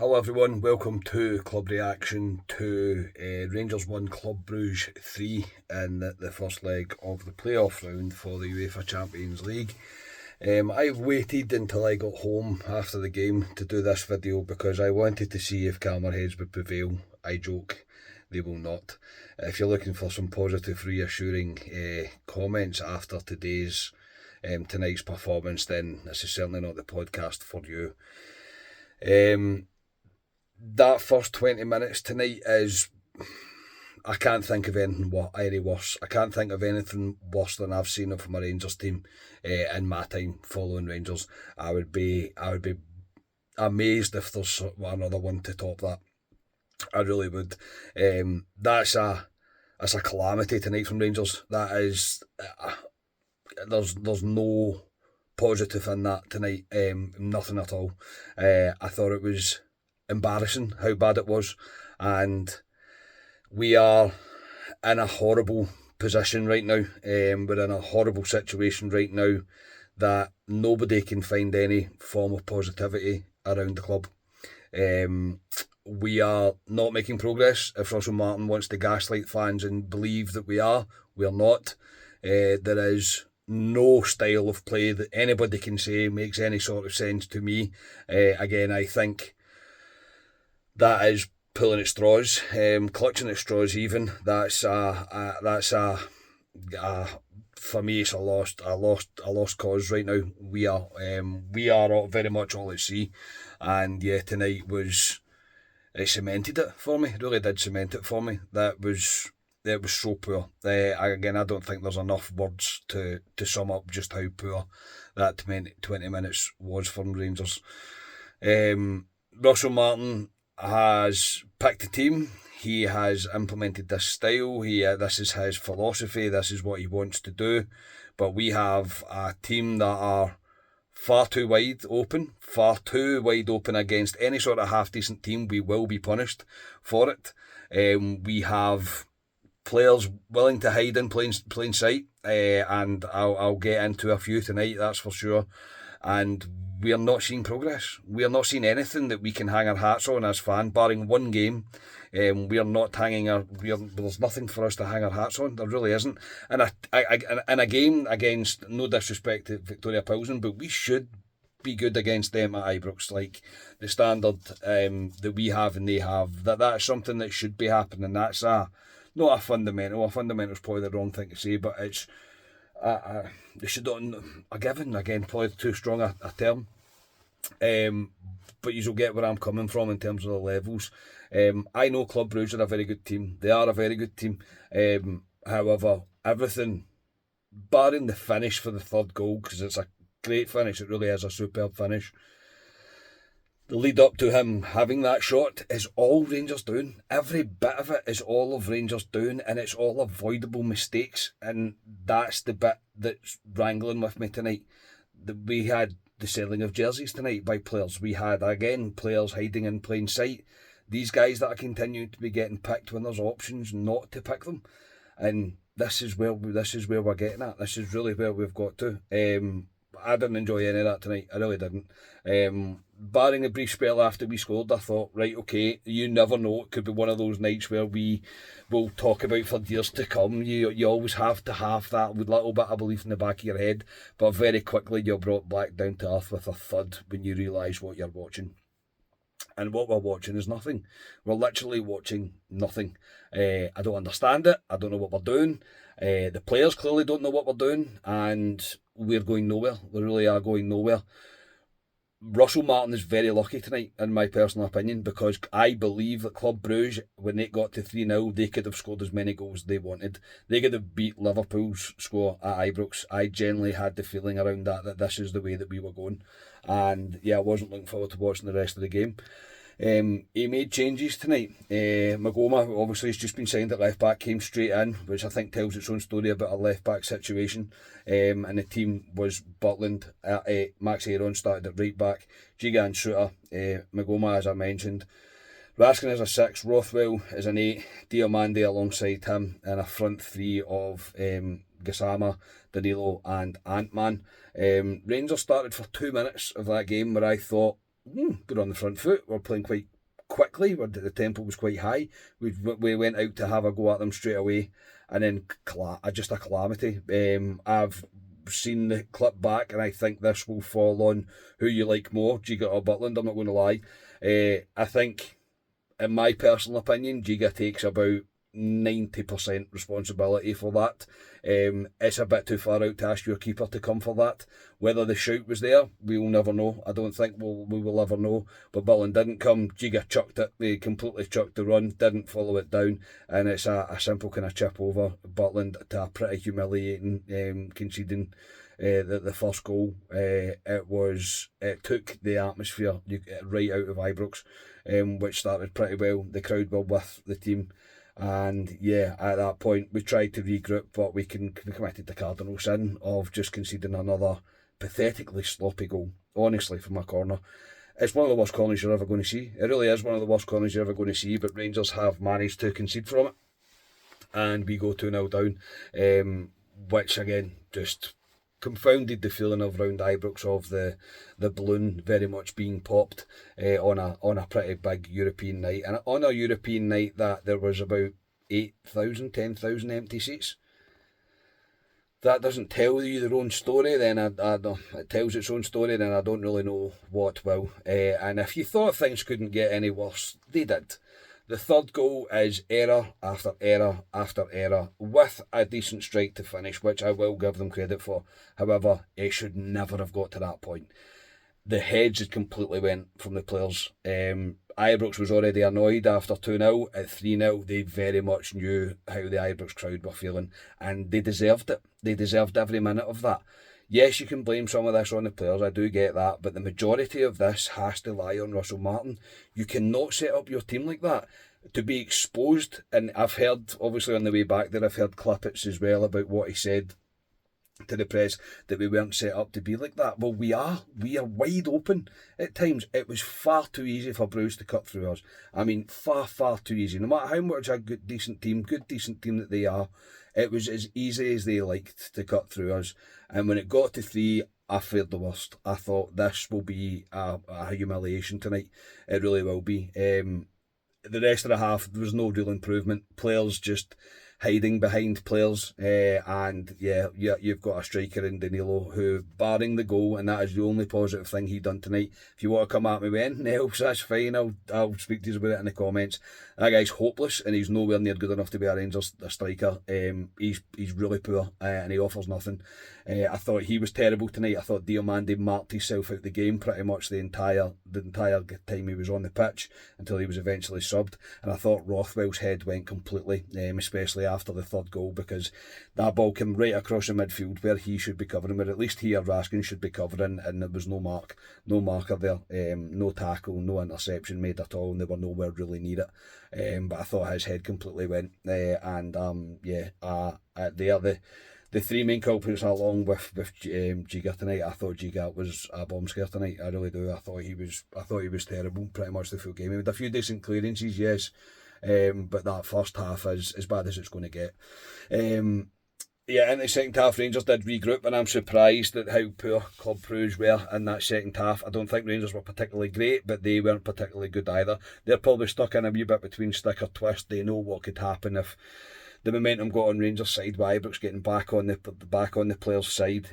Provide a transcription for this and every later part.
Hello everyone, welcome to Club Reaction to Rangers 1 Club Brugge 3 in the first leg of the playoff round for the UEFA Champions League. I've waited until I got home after the game to do this video because I wanted to see if calmer heads would prevail. I joke, they will not. If you're looking for some positive, reassuring comments after tonight's performance, then this is certainly not the podcast for you. That first 20 minutes tonight is, I can't think of anything any worse. I can't think of anything worse than I've seen from a Rangers team in my time following Rangers. I would be amazed if there's another one to top that. I really would. That's a calamity tonight from Rangers. That is, there's no positive in that tonight. Nothing at all. I thought it was embarrassing how bad it was, and we are in a horrible position right now. We're in a horrible situation right now that nobody can find any form of positivity around the club. We are not making progress. If Russell Martin wants to gaslight fans and believe that we are not. There is no style of play that anybody can say makes any sort of sense to me. Again, I think that is pulling at straws, clutching at straws even. That's for me, it's a lost cause right now. We are all, very much all at sea, and yeah, tonight it cemented it for me. It really did cement it for me. It was so poor. Again, I don't think there's enough words to sum up just how poor that 20 minutes was from Rangers. Russell Martin has picked a team. He has implemented this style. This is his philosophy. This is what he wants to do. But we have a team that are far too wide open against any sort of half-decent team. We will be punished for it. We have players willing to hide in plain sight, and I'll get into a few tonight, that's for sure. And we are not seeing progress. We are not seeing anything that we can hang our hats on as fans, barring one game. We are not there's nothing for us to hang our hats on. There really isn't. And in a game against, no disrespect to Victoria Pilsen, but we should be good against them at Ibrox. Like, the standard that we have and they have, that's something that should be happening. That's not a fundamental. A fundamental is probably the wrong thing to say, but it's they should not a given. Again, probably too strong a term. But you'll get where I'm coming from in terms of the levels. I know Club Brugge are a very good team. They are a very good team. However, everything, barring the finish for the third goal, because it's a great finish, it really is a superb finish. The lead up to him having that shot is all Rangers doing. Every bit of it is all of Rangers doing, and it's all avoidable mistakes. And that's the bit that's wrangling with me tonight. We had the selling of jerseys tonight by players. We had, again, players hiding in plain sight. These guys that are continuing to be getting picked when there's options not to pick them. And this is where we're getting at. This is really where we've got to. I didn't enjoy any of that tonight. I really didn't. Barring a brief spell after we scored, I thought, right, okay, you never know. It could be one of those nights where we will talk about for years to come. You always have to have that little bit of belief in the back of your head, but very quickly you're brought back down to earth with a thud when you realise what you're watching. And what we're watching is nothing. We're literally watching nothing. I don't understand it. I don't know what we're doing. The players clearly don't know what we're doing, and we're going nowhere. We really are going nowhere. Russell Martin is very lucky tonight, in my personal opinion, because I believe that Club Brugge, when it got to 3-0, they could have scored as many goals as they wanted. They could have beat Liverpool's score at Ibrox. I generally had the feeling around that this is the way that we were going. And yeah, I wasn't looking forward to watching the rest of the game. He made changes tonight. Magoma, obviously, has just been signed at left back, came straight in, which I think tells its own story about a left back situation. And the team was Butland, Max Aaron started at right back, Giga and Suter, Magoma, as I mentioned. Raskin is a 6, Rothwell is an 8, Diomande alongside him, and a front three of Gassama, Danilo and Ant-Man. Rangers started for 2 minutes of that game where I thought, good on the front foot. We're playing quite quickly. The tempo was quite high. We went out to have a go at them straight away, and then just a calamity. I've seen the clip back, and I think this will fall on who you like more, Giga or Butland. I'm not going to lie. I think, in my personal opinion, Giga takes about 90% responsibility for that. It's a bit too far out to ask your keeper to come for that. Whether the shout was there, we'll never know. I don't think we will ever know. But Butland didn't come. Giga chucked it. They completely chucked the run, didn't follow it down, and it's a simple kind of chip over Butland to a pretty humiliating conceding the first goal. It took the atmosphere right out of Ibrox, which started pretty well. The crowd were with the team. And yeah, at that point, we tried to regroup, but we committed the cardinal sin of just conceding another pathetically sloppy goal, honestly, from a corner. It's one of the worst corners you're ever going to see. It really is one of the worst corners you're ever going to see, but Rangers have managed to concede from it. And we go 2-0 down, which again, just confounded the feeling of round Ibrox of the balloon very much being popped on a pretty big European night, and on a European night that there was about 8,000, 10,000 empty seats. That doesn't tell you their own story, then it tells its own story, then I don't really know what will. And if you thought things couldn't get any worse, they did. The third goal is error after error after error with a decent strike to finish, which I will give them credit for. However, it should never have got to that point. The heads had completely went from the players. Ibrox was already annoyed after 2-0. At 3-0, they very much knew how the Ibrox crowd were feeling, and they deserved it. They deserved every minute of that. Yes, you can blame some of this on the players, I do get that, but the majority of this has to lie on Russell Martin. You cannot set up your team like that to be exposed. And I've heard, obviously on the way back there, I've heard clippets as well about what he said to the press, that we weren't set up to be like that. Well, we are wide open at times. It was far too easy for Bruce to cut through us. I mean, far too easy. No matter how much a good decent team that they are, it was as easy as they liked to cut through us. And when it got to 3, I feared the worst. I thought this will be a humiliation tonight. It really will be. The rest of the half, there was no real improvement. Players just hiding behind players, and yeah, you've got a striker in Danilo who, barring the goal, and that is the only positive thing he done tonight. If you want to come at me with anything else, that's fine. I'll speak to you about it in the comments. That guy's hopeless, and he's nowhere near good enough to be a Rangers striker. He's really poor, and he offers nothing. I thought he was terrible tonight. I thought Diomande marked himself out the game pretty much the entire time he was on the pitch until he was eventually subbed. And I thought Rothwell's head went completely, especially after the third goal, because that ball came right across the midfield where he should be covering, where at least he or Raskin should be covering, and there was no marker there, no tackle, no interception made at all, and they were nowhere really near it. But I thought his head completely went, the three main culprits along with Giga tonight. I thought Giga was a bomb scare tonight. I really do. I thought he was terrible pretty much the full game. He had a few decent clearances, yes, but that first half is as bad as it's going to get. In the second half, Rangers did regroup, and I'm surprised at how poor Club Brugge were in that second half. I don't think Rangers were particularly great, but they weren't particularly good either. They're probably stuck in a wee bit between stick or twist. They know what could happen if the momentum got on Rangers' side, with Ibrox getting back on the players' side.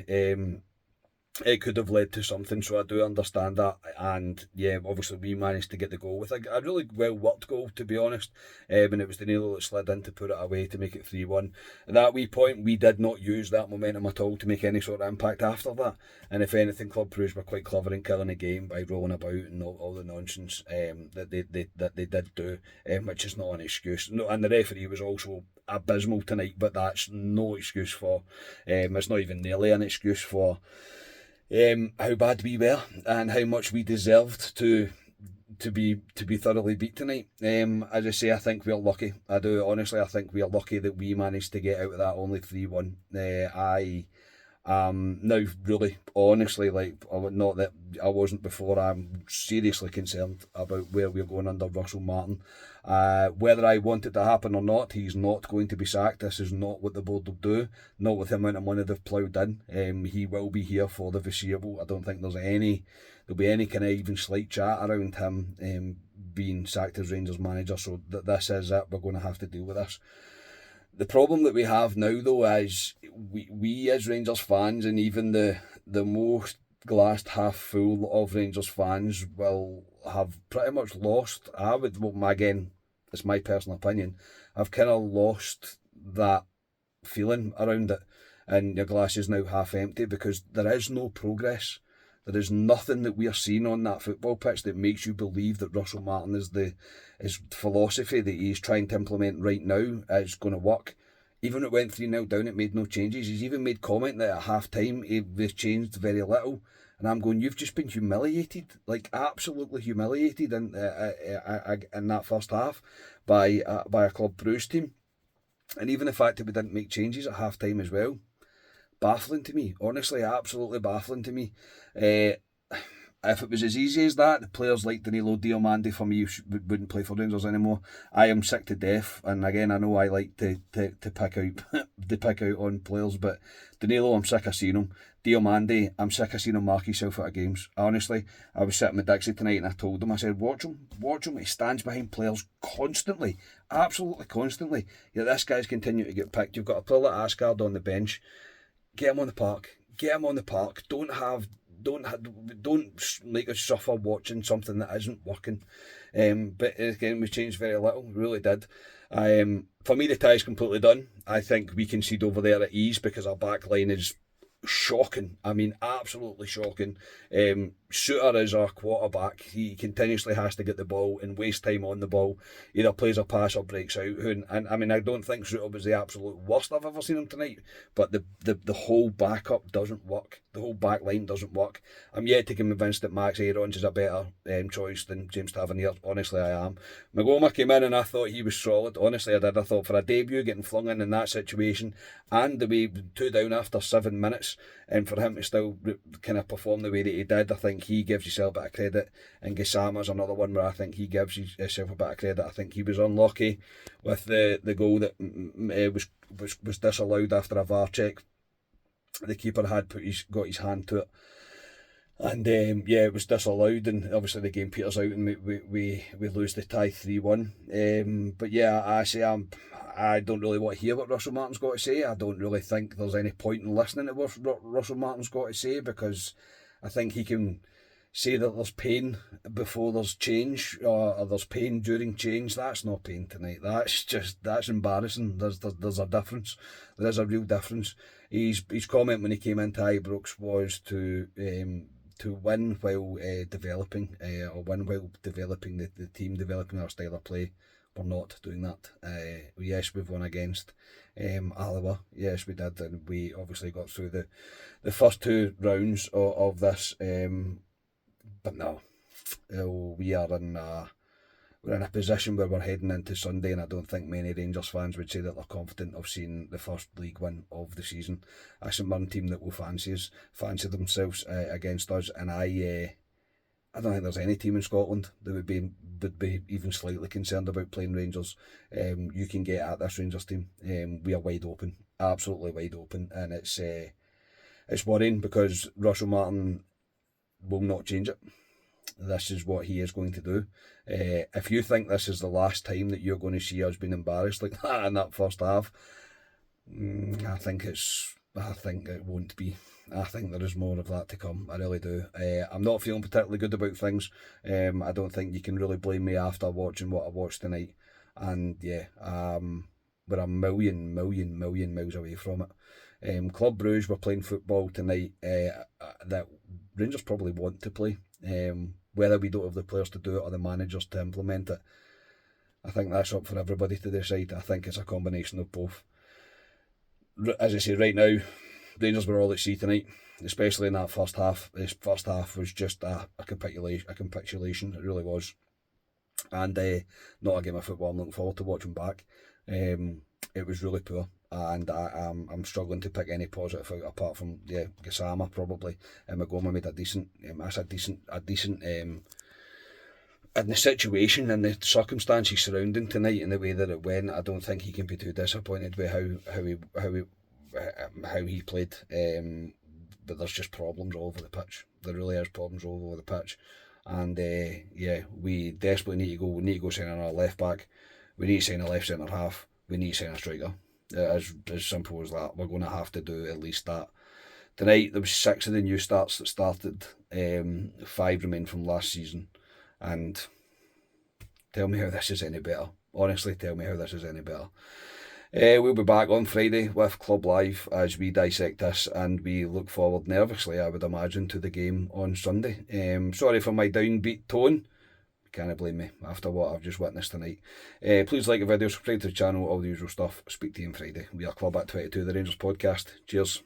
It could have led to something, so I do understand that. And yeah, obviously we managed to get the goal with a really well worked goal, to be honest. And it was Danilo that slid in to put it away to make it 3-1. At that wee point, we did not use that momentum at all to make any sort of impact after that. And if anything, Club Brugge were quite clever in killing the game by rolling about and all the nonsense that they did do, which is not an excuse. No, and the referee was also abysmal tonight, but that's no excuse for. It's not even nearly an excuse for how bad we were and how much we deserved to be thoroughly beat tonight. As I say, I think we're lucky. I do honestly. I think we are lucky that we managed to get out of that only 3-1. Now, really, honestly, like, not that I wasn't before, I'm seriously concerned about where we're going under Russell Martin. Whether I want it to happen or not, he's not going to be sacked. This is not what the board will do, not with the amount of money they've ploughed in. He will be here for the foreseeable. I don't think there'll be any kind of even slight chat around him being sacked as Rangers manager, so this is it. We're going to have to deal with this. The problem that we have now, though, is we as Rangers fans, and even the most glassed half full of Rangers fans, will have pretty much lost. Again, it's my personal opinion, I've kind of lost that feeling around it, and your glass is now half empty because there is no progress. There is nothing that we are seeing on that football pitch that makes you believe that Russell Martin his philosophy that he's trying to implement right now is going to work. Even when it went 3-0 down, it made no changes. He's even made comment that at half time they've changed very little. And I'm going, you've just been humiliated, like absolutely humiliated in that first half by a Club Brugge team. And even the fact that we didn't make changes at half time as well, baffling to me, honestly, absolutely baffling to me. If it was as easy as that, the players like Danilo Diomande for me wouldn't play for Rangers anymore. I am sick to death, and again, I know I like to pick out to pick out on players, but Danilo, I'm sick of seeing him. Diomande, I'm sick of seeing him mark himself out of games. Honestly, I was sitting with Dixie tonight and I told him, I said, watch him. He stands behind players constantly, absolutely constantly. Yet this guy's continuing to get picked. You've got a player like Asgard on the bench. Get him on the park. Don't make us suffer watching something that isn't working. But again, we changed very little. We really did. For me, the tie's completely done. I think we concede over there at ease because our back line is shocking. I mean, absolutely shocking. Shooter is our quarterback. He continuously has to get the ball and waste time on the ball. Either plays a pass or breaks out. And I mean, I don't think Shooter was the absolute worst I've ever seen him tonight. But the whole backup doesn't work. The whole back line doesn't work. I'm yet to get convinced that Max Aarons is a better choice than James Tavernier. Honestly, I am. Magoma came in and I thought he was solid. Honestly, I did. I thought for a debut, getting flung in that situation, and the way 2 down after 7 minutes, and for him to still kind of perform the way that he did, I think he gives himself a bit of credit. And Gassama's another one where I think he gives himself a bit of credit. I think he was unlucky with the goal that was disallowed after a VAR check. The keeper had got his hand to it, and it was disallowed, and obviously the game peters out, and we lose the tie 3-1. But yeah, I don't really want to hear what Russell Martin's got to say. I don't really think there's any point in listening to what Russell Martin's got to say, because I think he can say that there's pain before there's change, or there's pain during change. That's not pain tonight. That's embarrassing. There's a difference. There is a real difference. His comment when he came into Ibrox was to win while developing, or win while developing the team, developing our style of play. We're not doing that. Yes, we've won against Alloa. Yes, we did, and we obviously got through the first 2 rounds of this. But no, we're in a position where we're heading into Sunday, and I don't think many Rangers fans would say that they're confident of seeing the first league win of the season. A St Mirren team that will fancy themselves against us, and I don't think there's any team in Scotland that would be even slightly concerned about playing Rangers. You can get at this Rangers team. We are wide open, absolutely wide open, and it's worrying because Russell Martin will not change it. This is what he is going to do. If you think this is the last time that you're going to see us being embarrassed like that in that first half, I think it won't be. I think there is more of that to come. I really do. I'm not feeling particularly good about things. I don't think you can really blame me after watching what I watched tonight. And yeah, we're a million miles away from it. Club Brugge were playing football tonight that Rangers probably want to play. Whether we don't have the players to do it or the managers to implement it, I think that's up for everybody to decide. I think it's a combination of both. As I say, right now, Rangers were all at sea tonight, especially in that first half. This first half was just a capitulation. It really was. And not a game of football I'm looking forward to watching back. It was really poor. and I'm struggling to pick any positive out apart from Gassama probably. Magoma made a decent, in the situation and the circumstances surrounding tonight and the way that it went. I don't think he can be too disappointed with how he played. But there's just problems all over the pitch. There really is problems all over the pitch, and we desperately need to go. We need to go sign another left back. We need to sign a left centre half. We need to sign a striker. As simple as that. We're going to have to do at least that. Tonight there was 6 of the new starts that started. 5 remain from last season, and tell me how this is any better. Honestly, tell me how this is any better. We'll be back on Friday with Club Live as we dissect this, and we look forward nervously, I would imagine, to the game on Sunday. Sorry for my downbeat tone. Can't blame me after what I've just witnessed tonight. Please like the video, subscribe to the channel, all the usual stuff. Speak to you on Friday. We are Club at 22, the Rangers podcast. Cheers.